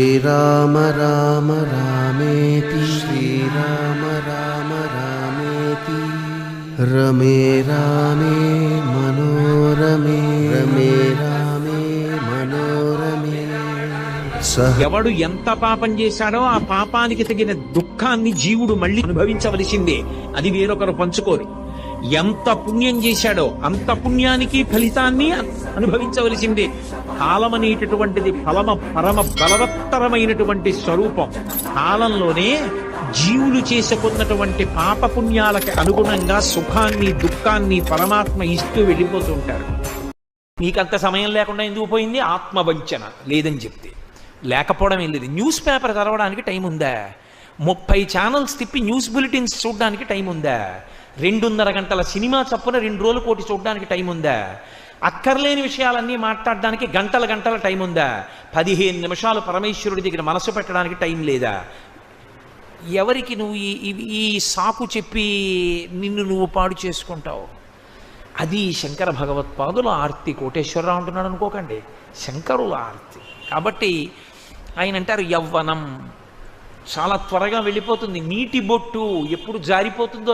శ్రీరామ రామ రామేతి శ్రీరామ రామ రామేతి రమే రామే మనోరమే రమే రామే మనోరమే. ఎవడు ఎంత పాపం చేశాడో ఆ పాపానికి తగిన దుఃఖాన్ని జీవుడు మళ్ళీ అనుభవించవలసిందే, అది వేరొకరు పంచుకోరు. ఎంత పుణ్యం చేశాడో అంత పుణ్యానికి ఫలితాన్ని అనుభవించవలసిందే. కాలం అనేటటువంటిది పరమ బలవత్తరమైనటువంటి స్వరూపం. కాలంలోనే జీవులు చేసుకున్నటువంటి పాపపుణ్యాలకు అనుగుణంగా సుఖాన్ని దుఃఖాన్ని పరమాత్మ ఇస్తూ వెళ్ళిపోతుంటారు. నీకంత సమయం లేకుండా ఎందుకు పోయింది? ఆత్మవంచన లేదని చెప్తే లేకపోవడం ఏం లేదు. న్యూస్ పేపర్ చదవడానికి టైం ఉందా? 30 ఛానల్స్ తిప్పి న్యూస్ బులెటిన్స్ చూడడానికి టైం ఉందా? 2.5 గంటల సినిమా చప్పున 2 రోజుల కోటి చూడడానికి టైం ఉందా? అక్కర్లేని విషయాలన్నీ మాట్లాడడానికి గంటల టైం ఉందా? 15 నిమిషాలు పరమేశ్వరుడి దగ్గర మనసు పెట్టడానికి టైం లేదా? ఎవరికి నువ్వు ఈ సాకు చెప్పి నిన్ను నువ్వు పాడు చేసుకుంటావు? అది శంకర భగవత్పాదుల ఆర్తి. కోటేశ్వరరావు అంటున్నాడు అనుకోకండి, శంకరుల ఆర్తి. కాబట్టి ఆయన అంటారు, యవ్వనం చాలా త్వరగా వెళ్ళిపోతుంది, నీటి బొట్టు ఎప్పుడు జారిపోతుందో